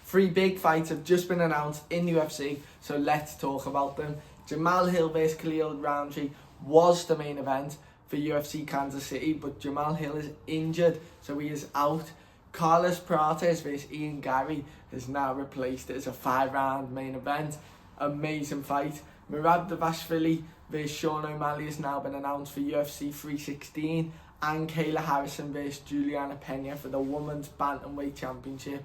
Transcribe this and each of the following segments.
Three big fights have just been announced in the UFC, so let's talk about them. Jamahal Hill vs Khalil Roundtree was the main event for UFC Kansas City, but Jamahal Hill is injured, so he is out. Carlos Prates vs Ian Garry has now replaced it as a 5-round main event. Amazing fight. Merab Dvalishvili vs Sean Omally has now been announced for UFC 316, and Kayla Harrison vs Juliana Pena for the Women's Bantamweight Championship.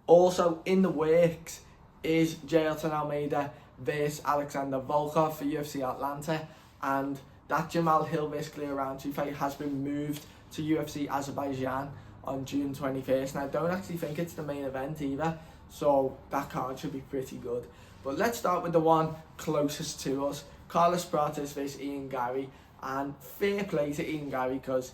Also in the works is Jailton Almeida vs Alexander Volkov for UFC Atlanta, and that Jamahal Hill vs Khalil Roundtree fight has been moved to UFC Azerbaijan on June 21st, and I don't actually think it's the main event either, so that card should be pretty good. But let's start with the one closest to us, Carlos Prates vs Ian Garry, and fair play to Ian Garry because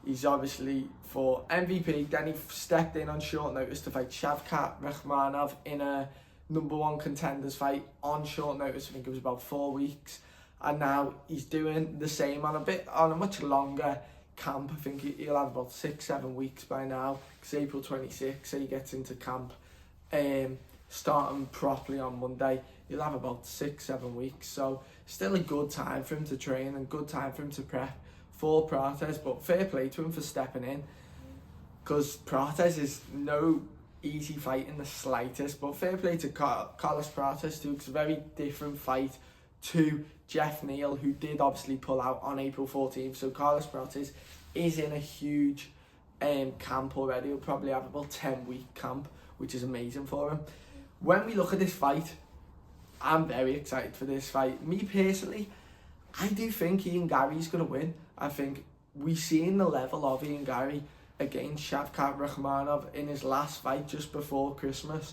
he's obviously for MVP, then he stepped in on short notice to fight Shavkat Rakhmonov in a #1 contenders fight on short notice. I think it was about 4 weeks, and now he's doing the same on a much longer camp. I think he'll have about 6-7 weeks by now. It's April 26th, so he gets into camp starting properly on Monday. He'll have about 6-7 weeks, so still a good time for him to train and good time for him to prep for Prates. But fair play to him for stepping in, because Prates is no easy fight in the slightest. But fair play to Carlos Prates too, because it's a very different fight to Jeff Neal, who did obviously pull out on April 14th. So Carlos Prates is in a huge camp already. He'll probably have about 10-week camp, which is amazing for him. When we look at this fight, I'm very excited for this fight. Me personally, I do think Ian Garry's going to win. I think we've seen the level of Ian Garry against Shavkat Rakhmonov in his last fight just before Christmas,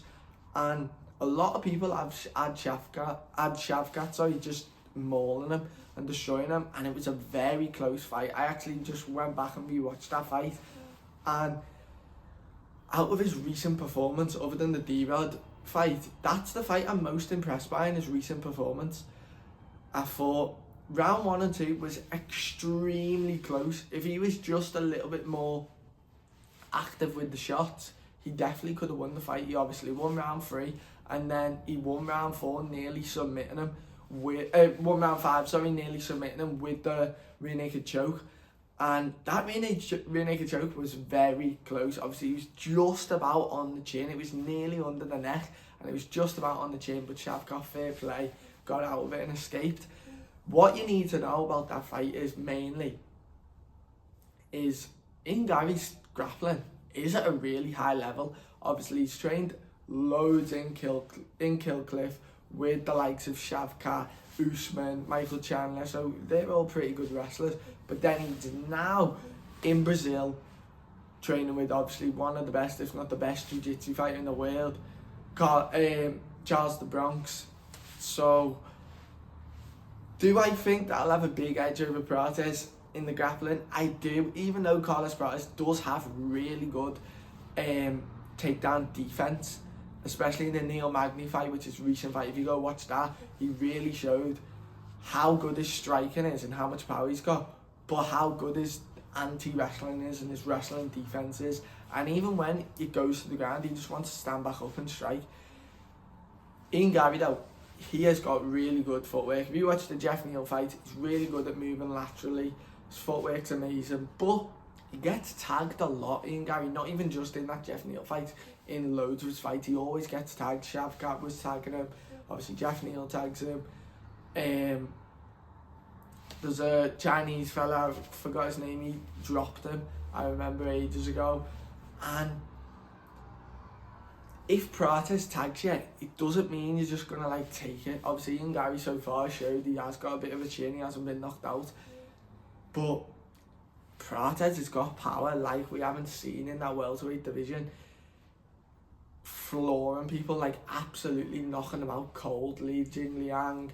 and a lot of people have had Shavkat, just mauling him and destroying him, and it was a very close fight. I actually just went back and rewatched that fight, and out of his recent performance, other than the D-Rod fight, that's the fight I'm most impressed by in his recent performance. I thought round 1 and 2 was extremely close. If he was just a little bit more active with the shots, he definitely could have won the fight. He obviously won round 3, and then he won round 4, nearly submitting him with won round 5, nearly submitting him with the rear naked choke. And that rear naked choke was very close. Obviously, he was just about on the chin. It was nearly under the neck, and it was just about on the chin. But Shavkat, fair play, got out of it and escaped. What you need to know about that fight is Ian Garry's grappling is at a really high level. Obviously, he's trained loads in Kill Cliff with the likes of Shavkat, Usman, Michael Chandler, so they're all pretty good wrestlers. But then he's now in Brazil training with obviously one of the best, if not the best, jiu-jitsu fighter in the world, Charles the Bronx. So do I think that I'll have a big edge over Prates in the grappling? I do, even though Carlos Prates does have really good takedown defense, especially in the Neil Magny fight, which is a recent fight. If you go watch that, he really showed how good his striking is and how much power he's got, but how good his anti-wrestling is and his wrestling defense is. And even when it goes to the ground, he just wants to stand back up and strike. Ian Garry though, he has got really good footwork. If you watch the Jeff Neal fight, he's really good at moving laterally. His footwork's amazing, but he gets tagged a lot, Ian Garry, not even just in that Jeff Neal fight, in loads of his fights, he always gets tagged. Shavkat was tagging him, obviously Jeff Neal tags him. There's a Chinese fella, I forgot his name, he dropped him, I remember ages ago. And if Prates tags you, it doesn't mean you're just going to take it. Obviously Ian Garry so far showed he has got a bit of a chin, he hasn't been knocked out. But Prates has got power like we haven't seen in that welterweight division. Flooring people, absolutely knocking them out cold. Li Jingliang,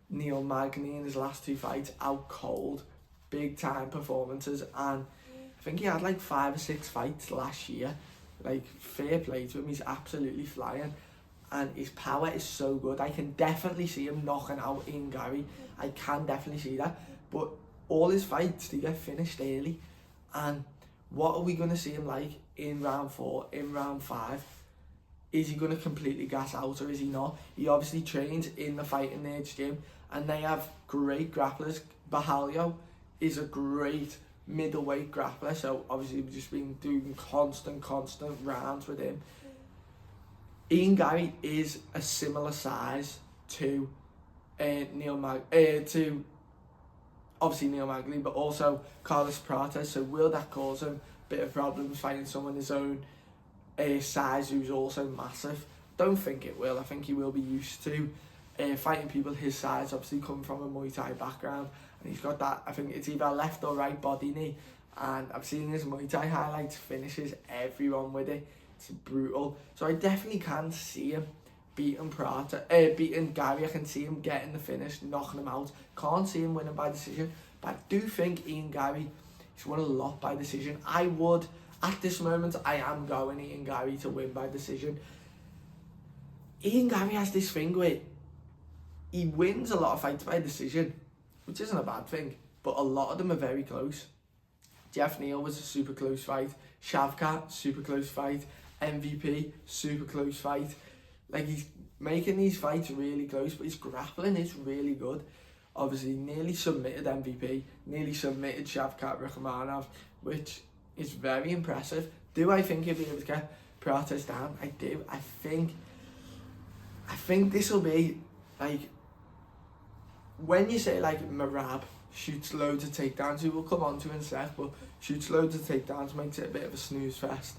Neil Magny in his last 2 fights, out cold. Big time performances, and I think he had 5 or 6 fights last year. Fair play to him, he's absolutely flying. And his power is so good. I can definitely see him knocking out Ian Garry. I can definitely see that. But all his fights, they get finished early. And what are we going to see him in round 4, in round 5? is he going to completely gas out or is he not? He obviously trains in the Fighting Nerds gym, and they have great grapplers. Bahalio is a great middleweight grappler, so obviously we've just been doing constant rounds with him. Ian Garry is a similar size to Neil Magny, but also Carlos Prates, so will that cause him a bit of problems fighting someone his own size who's also massive? Don't think it will. I think he will be used to fighting people his size, obviously coming from a Muay Thai background, and he's got that, I think it's either left or right body knee, and I've seen his Muay Thai highlights, finishes everyone with it. It's brutal. So I definitely can see him beating Garry. I can see him getting the finish, knocking him out. Can't see him winning by decision, but I do think Ian Garry has won a lot by decision. I would, at this moment, I am going Ian Garry to win by decision. Ian Garry has this thing where he wins a lot of fights by decision, which isn't a bad thing, but a lot of them are very close. Jeff Neal was a super close fight. Shavkat, super close fight. MVP, super close fight. Like, he's making these fights really close, but his grappling is really good. Obviously, nearly submitted MVP, nearly submitted Shavkat Rakhmonov, which is very impressive. Do I think he'll be able to get Prates down? I do. I think this will be, like, when you say, like, Merab shoots loads of takedowns, who we'll come on to in a sec, but shoots loads of takedowns, makes it a bit of a snooze fest.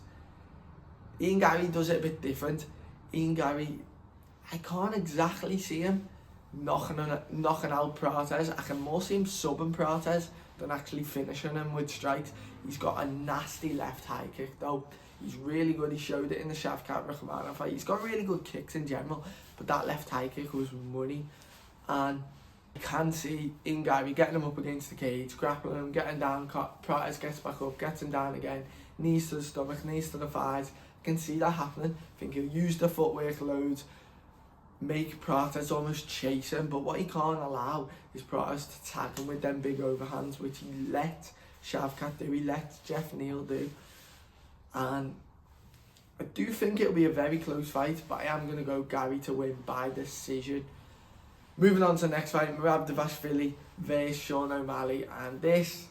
Ian Garry does it a bit different. Ian Garry, I can't exactly see him knocking out Prates. I can more see him subbing Prates than actually finishing him with strikes. He's got a nasty left high kick though. He's really good. He showed it in the Shavkat Rakhmonov fight. He's got really good kicks in general, but that left high kick was money. And I can see Ian Garry getting him up against the cage, grappling him, getting down. Prates gets back up, gets him down again, knees to the stomach, knees to the thighs. I can see that happening. I think he'll use the footwork loads, make Prates almost chase him, but what he can't allow is Prates to tag him with them big overhands, which he let Shavkat do, he let Jeff Neal do. And I do think it'll be a very close fight, but I am going to go Garry to win by decision. Moving on to the next fight, Merab Dvalishvili vs Sean O'Malley, and this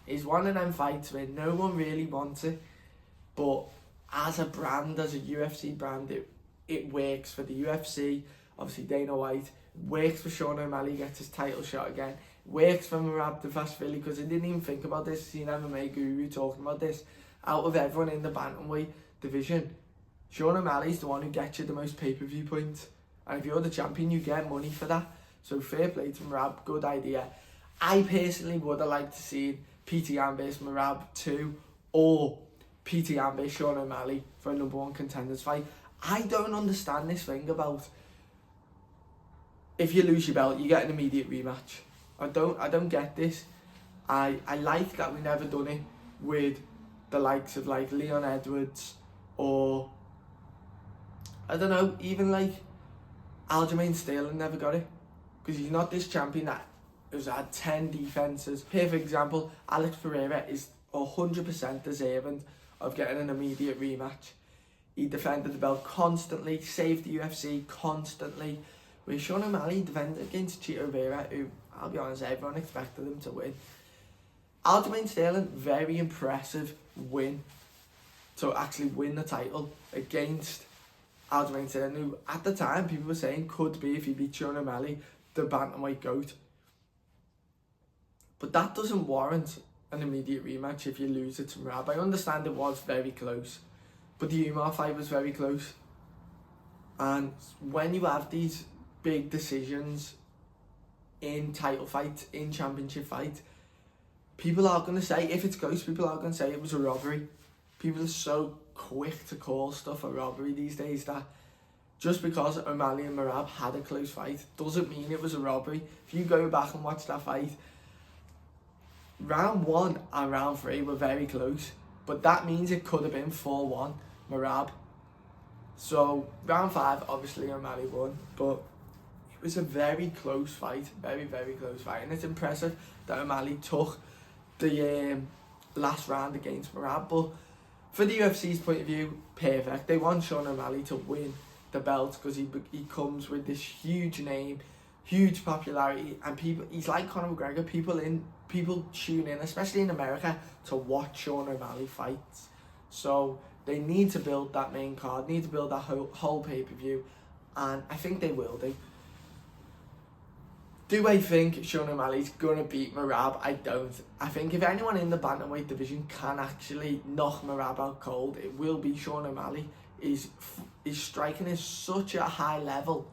is one of them fights where no one really wants it, but as a brand, as a UFC brand, it works for the UFC. Obviously Dana White, works for Sean O'Malley, gets his title shot again, works for Merab Dvalishvili, because I didn't even think about this, seen MMA Guru talking about this. Out of everyone in the bantamweight division, Sean O'Malley's the one who gets you the most pay-per-view points, and if you're the champion, you get money for that. So fair play to Merab, good idea. I personally would have liked to see PT Ambis Merab 2 or PT Ambis Sean O'Malley for a #1 contenders fight. I don't understand this thing about if you lose your belt, you get an immediate rematch. I don't get this. I like that we never done it with the likes of like Leon Edwards, or I don't know, even like Aljamain Sterling never got it, because he's not this champion that has had 10 defences. Perfect example, Alex Pereira is 100% deserving of getting an immediate rematch. He defended the belt constantly, saved the UFC constantly, where Sean O'Malley defended against Chito Vera, who, I'll be honest, everyone expected him to win. Aljamain Sterling, very impressive win to actually win the title against Aljamain Sterling, who at the time people were saying could be, if he beat Sean O'Malley, the bantamweight GOAT. But that doesn't warrant an immediate rematch if you lose it to Merab. I understand it was very close, but the Umar fight was very close. And when you have these big decisions in title fights, in championship fights, people are going to say, if it's close, people are going to say it was a robbery. People are so quick to call stuff a robbery these days that just because O'Malley and Merab had a close fight doesn't mean it was a robbery. If you go back and watch that fight, round 1 and round 3 were very close, but that means it could have been 4-1 Merab. So round 5, obviously O'Malley won, but it was a very close fight, very close fight, and it's impressive that O'Malley took the last round against Merab. But for the UFC's point of view, perfect. They want Sean O'Malley to win the belt because he comes with this huge name, huge popularity, and he's like Conor McGregor. People tune in, especially in America, to watch Sean O'Malley fights. So they need to build that main card, need to build that whole pay-per-view, and I think they will do. Do I think Sean O'Malley's going to beat Merab? I don't. I think if anyone in the bantamweight division can actually knock Merab out cold, it will be Sean O'Malley. His striking is such a high level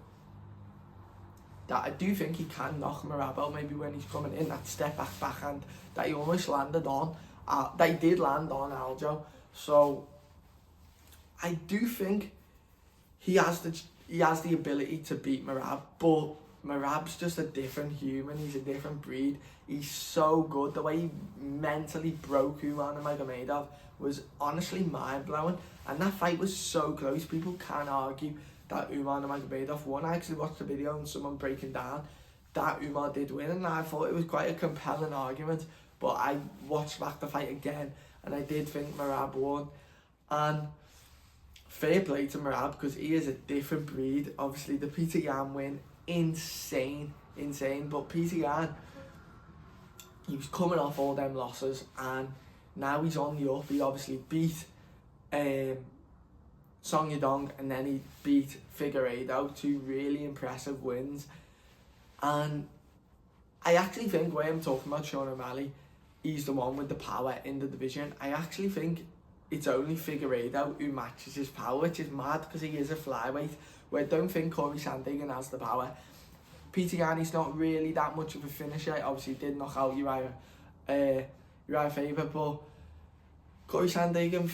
that I do think he can knock Merab out, maybe when he's coming in, that step back backhand that he almost landed on, that he did land on Aljo. So I do think he has the ability to beat Merab, but Merab's just a different human. He's a different breed. He's so good. The way he mentally broke Umar Nurmagomedov was honestly mind-blowing. And that fight was so close. People can argue that Umar Nurmagomedov won. I actually watched a video and someone breaking down that Umar did win, and I thought it was quite a compelling argument. But I watched back the fight again, and I did think Merab won. And fair play to Merab, because he is a different breed. Obviously, the Peter Yan win, insane. But Peter Yan, he was coming off all them losses, and now he's on the up. He obviously beat Song Yadong, and then he beat Figueiredo, 2 really impressive wins. And I actually think, when I'm talking about Sean O'Malley, he's the one with the power in the division. I actually think it's only Figueiredo who matches his power, which is mad because he is a flyweight, where I don't think Corey Sandhagen has the power. Peter Yan, he's not really that much of a finisher. Obviously, he did knock out Uriah Faber, but Corey Sandhagen,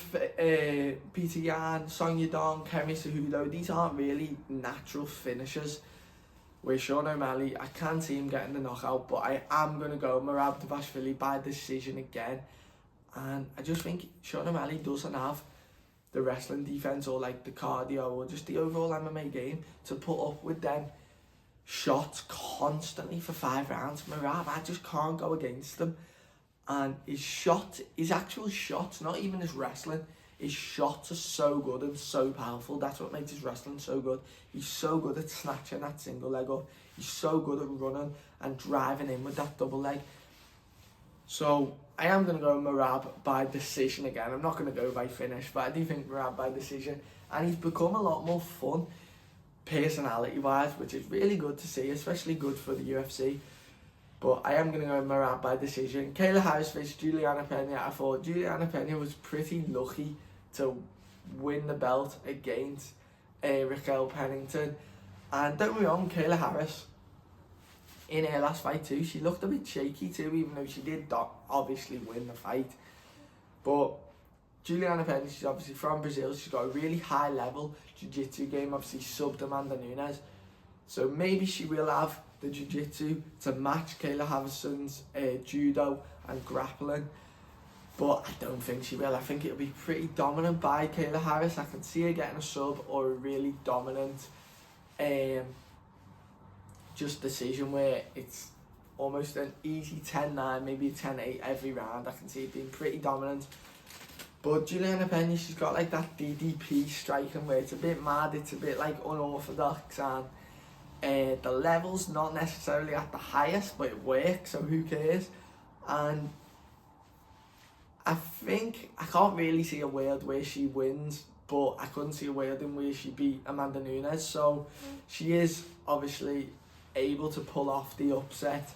Peter Yan, Song Yadong, Kemi Cejudo, these aren't really natural finishers. With Sean O'Malley, I can see him getting the knockout, but I am going to go Merab Dvalishvili by decision again. And I just think Sean O'Malley doesn't have the wrestling defense, or like the cardio, or just the overall MMA game to put up with them shots constantly for 5 rounds. Merab, I just can't go against them. And his actual shots, not even his wrestling, his shots are so good and so powerful. That's what makes his wrestling so good. He's so good at snatching that single leg up. He's so good at running and driving in with that double leg. So I am going to go Merab by decision again. I'm not going to go by finish, but I do think Merab by decision. And he's become a lot more fun personality-wise, which is really good to see, especially good for the UFC. But I am going to go Merab by decision. Kayla Harris faced Juliana Pena. I thought Juliana Pena was pretty lucky to win the belt against Raquel Pennington. And don't be wrong, Kayla Harris, in her last fight too, she looked a bit shaky too, even though she did obviously win the fight. But Juliana Pena, she's obviously from Brazil. She's got a really high level jiu-jitsu game, obviously subbed Amanda Nunes. So maybe she will have the jiu-jitsu to match Kayla Harrison's judo and grappling. But I don't think she will. I think it'll be pretty dominant by Kayla Harris. I can see her getting a sub or a really dominant just decision where it's almost an easy 10-9, maybe a 10-8 every round. I can see it being pretty dominant. But Juliana Pena, she's got like that DDP striking where it's a bit mad, it's a bit like unorthodox, and the level's not necessarily at the highest, but it works, so who cares? And I think I can't really see a world where she wins, but I couldn't see a world in where she beat Amanda Nunes. So she is obviously able to pull off the upset,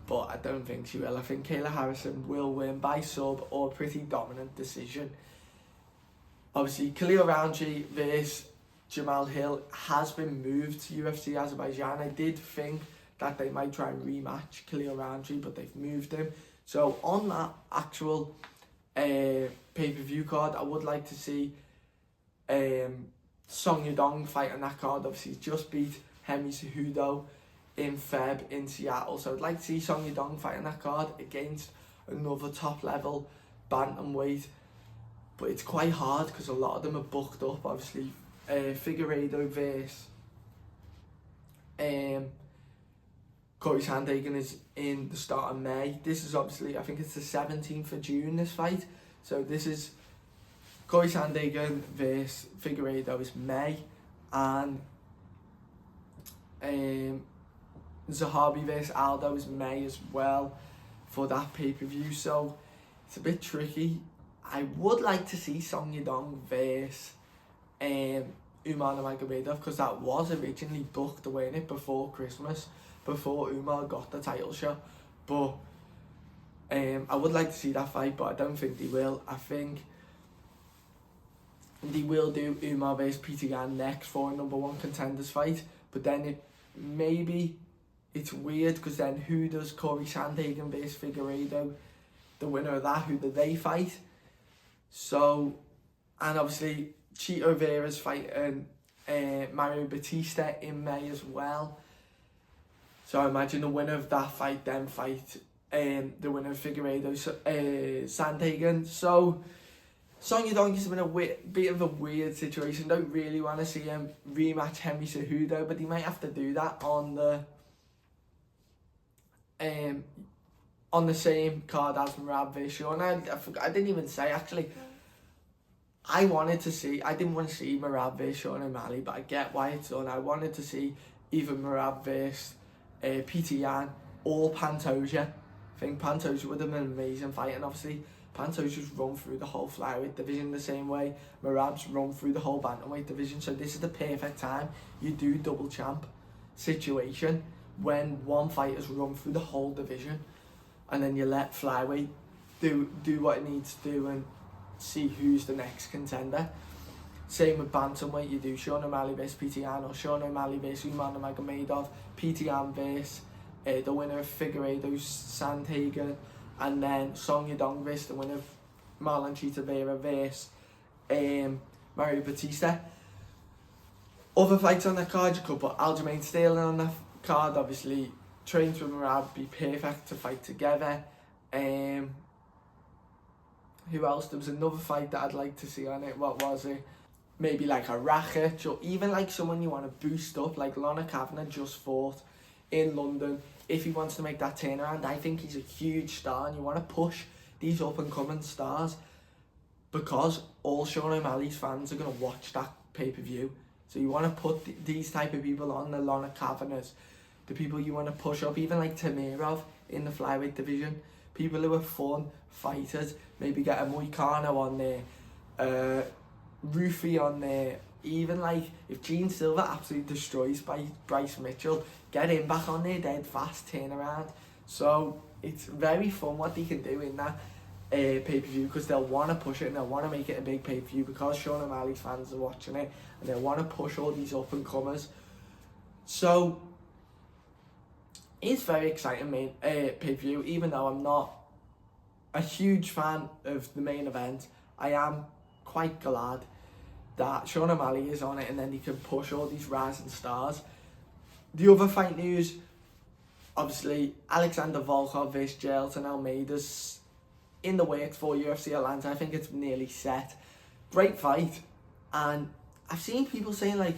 but I don't think she will. I think Kayla Harrison will win by sub or pretty dominant decision. Obviously, Khalil Roundtree versus Jamal Hill has been moved to UFC Azerbaijan. I did think that they might try and rematch Khalil Roundtree, but they've moved him. So on that actual pay-per-view card, I would like to see Song Yadong fight on that card. Obviously, he's just beat Hemi Cejudo in Feb in Seattle. So I'd like to see Song Yadong fight on that card against another top-level bantamweight. But it's quite hard because a lot of them are booked up. Obviously, Figueiredo versus Corey Sandhagen is in the start of May. This is obviously, I think it's the 17th of June, this fight. So this is Corey Sandhagen versus Figueiredo is May, and Zahabi versus Aldo is May as well for that pay-per-view, so it's a bit tricky. I would like to see Song Yadong versus Umar Nurmagomedov, because that was originally booked, weren't it, before Christmas, before Umar got the title shot. But I would like to see that fight, but I don't think they will. I think they will do Umar versus Peter Yan next for a number one contenders fight, but then it's weird, because then who does Corey Sandhagen versus Figueiredo, the winner of that, who do they fight? So, and obviously Chito Vera's fighting Mario Batista in May as well. So I imagine the winner of that fight then fight the winner of Figueiredo, Sandhagen. So Song Yadong has been a bit of a weird situation. Don't really want to see him rematch Henry Cejudo, but he might have to do that on the same card as Merab versus Sean. I didn't even say, actually, I didn't want to see Merab versus Sean O'Malley, but I get why it's done. I wanted to see either Merab versus Peter Yan or Pantoja. I think Pantoja would have been an amazing fight, and obviously Pantoja's run through the whole flyweight division the same way Merab's run through the whole bantamweight division, so this is the perfect time you do double champ situation, when one fighter's run through the whole division, and then you let flyweight do what it needs to do and see who's the next contender. Same with bantamweight, you do Sean O'Malley versus Peter Yan, or Sean O'Malley versus Umar Nurmagomedov, Peter Yan versus the winner of Figueiredo Sandhagen, and then Song Yadong versus the winner of Marlon Chito Vera versus Mario Batista. Other fights on that card, you could put Aljamain Sterling on that card. Obviously, trains with Merab, be perfect to fight together. Who else? There was another fight that I'd like to see on it. What was it? Maybe like a Rakic, or even like someone you want to boost up, like Lorna Kavanagh just fought in London. If he wants to make that turnaround, I think he's a huge star, and you want to push these up-and-coming stars, because all Sean O'Malley's fans are going to watch that pay-per-view. So you want to put these type of people on, the Lorna Kavanaghs, the people you want to push up, even like Tamirov in the flyweight division, people who are fun fighters. Maybe get a Moicano on there, Rufy on there. Even like if Gene Silver absolutely destroys by Bryce Mitchell, get him back on there dead fast, turnaround. So it's very fun what they can do in that pay-per-view, because they'll want to push it and they'll want to make it a big pay-per-view, because Sean O'Malley's fans are watching it, and they'll want to push all these up-and-comers. So it's very exciting pay-per-view. Even though I'm not a huge fan of the main event, I am quite glad that Sean O'Malley is on it, and then he can push all these rising stars. The other fight news, obviously, Alexander Volkov versus Jailton Almeida's in the works for UFC Atlanta. I think it's nearly set. Great fight, and I've seen people saying like,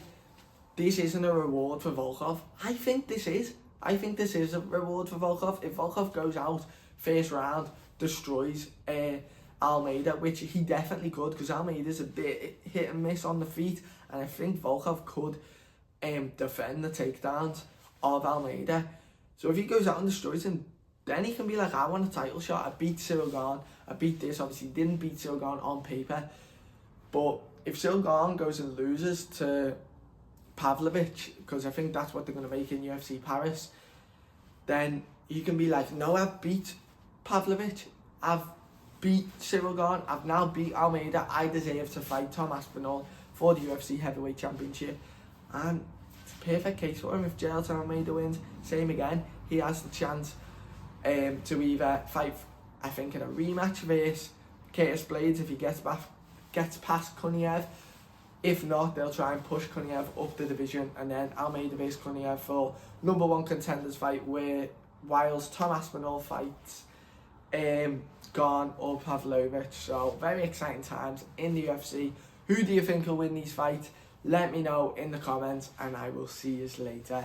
this isn't a reward for Volkov. I think this is. I think this is a reward for Volkov. If Volkov goes out first round, destroys Almeida, which he definitely could, because Almeida's a bit hit and miss on the feet, and I think Volkov could defend the takedowns of Almeida. So if he goes out and destroys him, then he can be like, I want a title shot, I beat Cyril Gane, I beat this. Obviously didn't beat Cyril Gane on paper, but if Cyril Gane goes and loses to Pavlovich, because I think that's what they're going to make in UFC Paris, then you can be like, no, I've beat Pavlovich, I've beat Cyril Gane, I've now beat Almeida, I deserve to fight Tom Aspinall for the UFC Heavyweight Championship. And it's a perfect case for him. If Jailton Almeida wins, same again, he has the chance to either fight, I think, in a rematch versus Curtis Blades if he gets past Kuniev. If not, they'll try and push Kuniev up the division, and then Almeida versus Kuniev for number one contenders fight, whilst Tom Aspinall fights Gane or Pavlovich. So very exciting times in the UFC. Who do you think will win these fights? Let me know in the comments, and I will see you later.